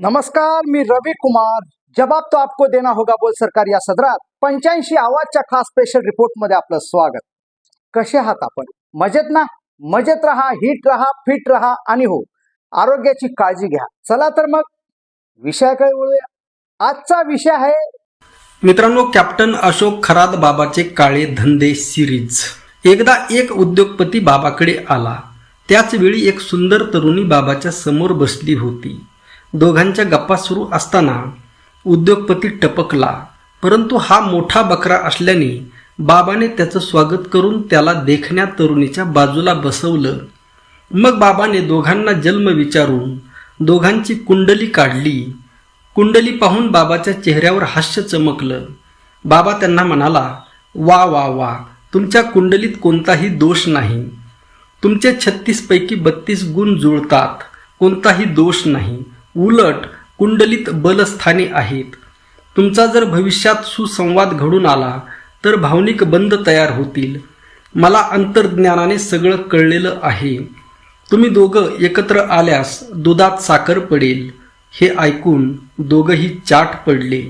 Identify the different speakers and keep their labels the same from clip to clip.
Speaker 1: नमस्कार, मी रवि कुमार. जवाब तो आपको देना होगा बोल सरकार या सदरात 85 आवाजच्या खास स्पेशल रिपोर्ट मध्ये आपलं स्वागत. कसे आहात आपण? मजेत ना? मजेत राहा, हिट राहा, फिट राहा आणि हो, आरोग्याची काळजी घ्या. चला तर मग विषयाकडे वळूया. आजचा विषय आहे
Speaker 2: मित्रांनो, कॅप्टन अशोक खरात बाबाचे काळे धंदे सिरीज. एकदा एक उद्योगपती बाबाकडे आला. त्याच वेळी एक सुंदर तरुणी बाबाच्या समोर बसली होती. दोघांच्या गप्पा सुरू असताना उद्योगपती टपकला, परंतु हा मोठा बकरा असल्याने बाबाने त्याचं स्वागत करून त्याला देखण्या तरुणीच्या बाजूला बसवलं. मग बाबाने दोघांना जन्म विचारून दोघांची कुंडली काढली. कुंडली पाहून बाबाच्या चेहऱ्यावर हास्य चमकलं. बाबा त्यांना म्हणाला, वा वा वा, तुमच्या कुंडलीत कोणताही दोष नाही. तुमचे 36 पैकी 32 गुण जुळतात, कोणताही दोष नाही. उलट कुंडलीत बलस्थाने आहेत. तुमचा जर भविष्यात सुसंवाद घडून आला तर भावनिक बंध तयार होतील. मला अंतर्ज्ञानाने सगळं कळलेलं आहे. तुम्ही दोघं एकत्र आल्यास दुधात साखर पडेल. हे ऐकून दोघंही चाट पडले.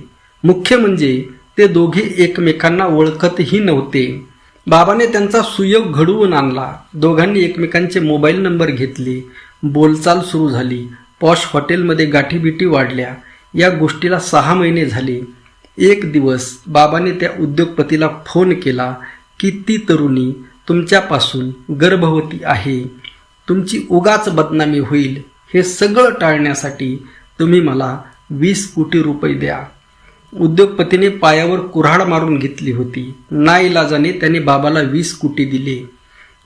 Speaker 2: मुख्य म्हणजे ते दोघे एकमेकांना ओळखतही नव्हते. बाबाने त्यांचा सुयोग घडवून आणला. दोघांनी एकमेकांचे मोबाईल नंबर घेतले. बोलचाल सुरू झाली. पॉश हॉटेलमध्ये गाठीबिटी वाढल्या. या गोष्टीला 6 महिने झाले. एक दिवस बाबाने त्या उद्योगपतीला फोन केला की ती तरुणी तुमच्यापासून गर्भवती आहे. तुमची उगाच बदनामी होईल. हे सगळं टाळण्यासाठी तुम्ही मला 20 कोटी रुपये द्या. उद्योगपतीने पायावर कुऱ्हाड मारून घेतली होती. नाईलाजाने त्याने बाबाला 20 कोटी दिले.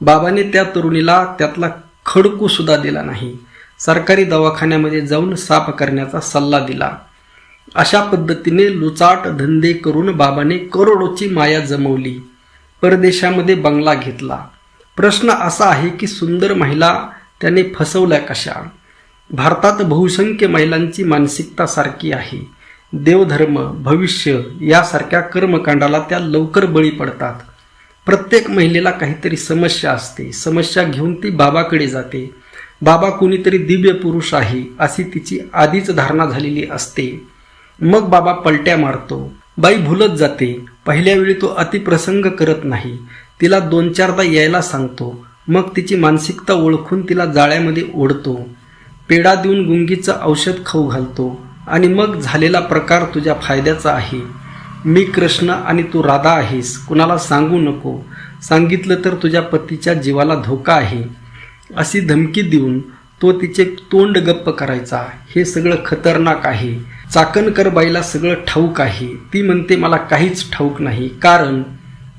Speaker 2: बाबाने त्या तरुणीला त्यातला खडकू सुद्धा दिला नाही. सरकारी दवाखान्यामध्ये जाऊन साफ करण्याचा सल्ला दिला. अशा पद्धतीने लुचाट धंदे करून बाबाने करोडोची माया जमवली. परदेशामध्ये बंगला घेतला. प्रश्न असा आहे की सुंदर महिला त्याने फसवल्या कशा? भारतात बहुसंख्य महिलांची मानसिकता सारखी आहे. देवधर्म, भविष्य यासारख्या कर्मकांडाला त्या लवकर बळी पडतात. प्रत्येक महिलेला काहीतरी समस्या असते. समस्या घेऊन ती बाबाकडे जाते. बाबा कोणीतरी दिव्य पुरुष आहे अशी तिची आधीच धारणा झालेली असते. मग बाबा पलट्या मारतो. बाई भुलत जाते. पहिल्या वेळी तो अतिप्रसंग करत नाही. तिला 2-4दा यायला सांगतो. मग तिची मानसिकता ओळखून तिला जाळ्यामध्ये ओढतो. पेढा देऊन गुंगीचं औषध खाऊ घालतो. आणि मग झालेला प्रकार तुझ्या फायद्याचा आहे. मी कृष्ण आणि तू राधा आहेस. कुणाला सांगू नको. सांगितलं तर तुझ्या पतीच्या जीवाला धोका आहे अशी धमकी देऊन तो तिचे तोंड गप्प करायचा. हे सगळं खतरनाक आहे. चाकणकर बाईला सगळं ठाऊक आहे. ती म्हणते मला काहीच ठाऊक नाही, कारण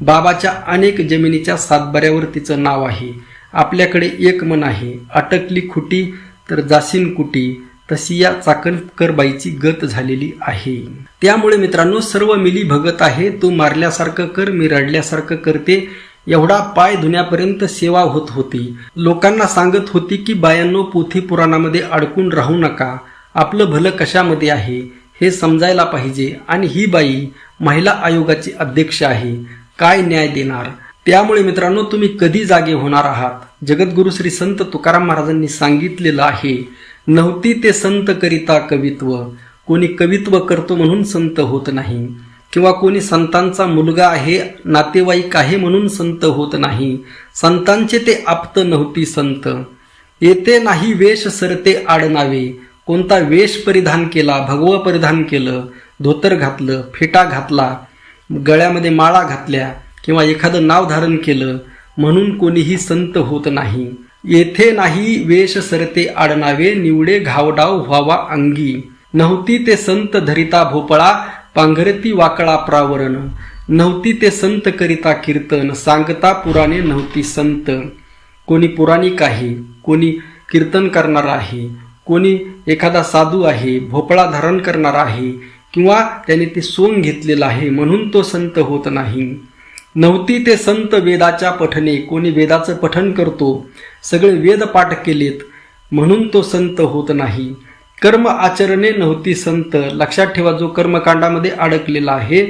Speaker 2: बाबाच्या अनेक जमिनीच्या सातबाऱ्यावर तिचं नाव आहे. आपल्याकडे एक मन आहे. अटकली खुटी तर जाशीन कुटी, तशी या चाकणकर बाईची गत झालेली आहे. त्यामुळे मित्रांनो, सर्व मिली भगत आहे. तू मारल्यासारखं कर, मी रडल्यासारखं करते. एवढा पाय धुण्यापर्यंत सेवा होत होती. लोकांना सांगत होती की बायांनो, पोथी पुराणामध्ये अडकून राहू नका. आपलं भलं कशामध्ये आहे हे समजायला पाहिजे. आणि ही बाई महिला आयोगाची अध्यक्ष आहे. काय न्याय देणार? त्यामुळे मित्रांनो, तुम्ही कधी जागे होणार आहात? जगद्गुरु श्री संत तुकाराम महाराजांनी सांगितलेलं आहे, नव्हती ते संत करिता कवित्व. कोणी कवित्व करतो म्हणून संत होत नाही, किंवा कोणी संतांचा मुलगा आहे, नातेवाईक आहे म्हणून संत होत नाही. संतांचे ते आप्त नव्हती संत. येते नाही वेश सरते आडनावे. कोणता वेश परिधान केला? भगवं परिधान केलं, धोतर घातलं, फेटा घातला, गळ्यामध्ये माळा घातल्या, किंवा एखादं नाव धारण केलं म्हणून कोणीही संत होत नाही. येथे नाही वेश सरते आडनावे, निवडे घावडाव व्हावा अंगी. नव्हती ते संत धरिता भोपळा, पांघरती वाकळा प्रावरण. नव्हती ते संत करिता कीर्तन, सांगता पुराणे नव्हती संत. कोणी पुराणिक आहे, कोणी कीर्तन करणार आहे, कोणी एखादा साधू आहे, भोपळा धारण करणार आहे, किंवा त्याने ते सोंग घेतलेलं आहे म्हणून तो संत होत नाही. नव्हती ते संत वेदाच्या पठणे. कोणी वेदाचं पठण करतो, सगळे वेद पाठ केलेत म्हणून तो संत होत नाही. कर्म आचरणे नव्हती संत. लक्षात ठेवा, जो कर्मकांडामध्ये अडकलेला आहे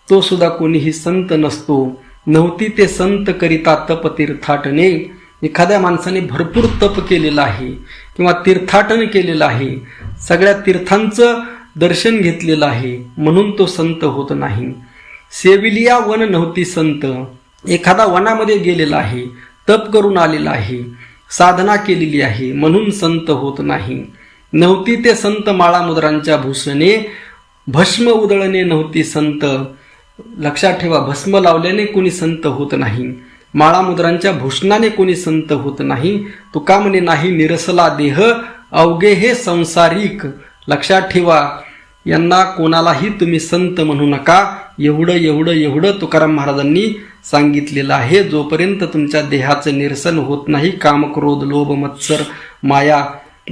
Speaker 2: तो सुद्धा कोणीही संत नसतो. नव्हती ते संत करिता तप तीर्थाटने. एखाद्या माणसाने भरपूर तप केलेलं आहे किंवा तीर्थाटन केलेलं आहे, सगळ्या तीर्थांचं दर्शन घेतलेलं आहे, म्हणून तो संत होत नाही. सेविलिया वन नव्हती संत. एखादा वनामध्ये गेलेला आहे, तप करून आलेला आहे, साधना केलेली आहे, म्हणून संत होत नाही. नव्हती ते संत माळामुद्रांच्या भूषणे, भस्म उधळणे नव्हती संत. लक्षात ठेवा, भस्म लावल्याने कोणी संत होत नाही, माळामुद्रांच्या भूषणाने कोणी संत होत नाही. तुका म्हणे नाही निरसला देह, अवघे हे संसारिक. लक्षात ठेवा, यांना कोणालाही तुम्ही संत म्हणू नका. एवढं तुकाराम महाराजांनी सांगितलेलं आहे. जोपर्यंत तुमच्या देहाचं निरसन होत नाही, काम, क्रोध, लोभ, मत्सर, माया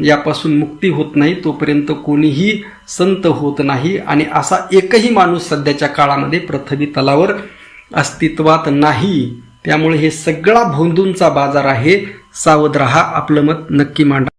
Speaker 2: यापासून मुक्ती होत नाही, तोपर्यंत कोणीही संत होत नाही. आणि असा एकही माणूस सध्याच्या काळामध्ये पृथ्वी तलावर अस्तित्वात नाही. त्यामुळे हे सगळा भोंदूंचा बाजार आहे. सावध रहा, आपलं मत नक्की मांडा.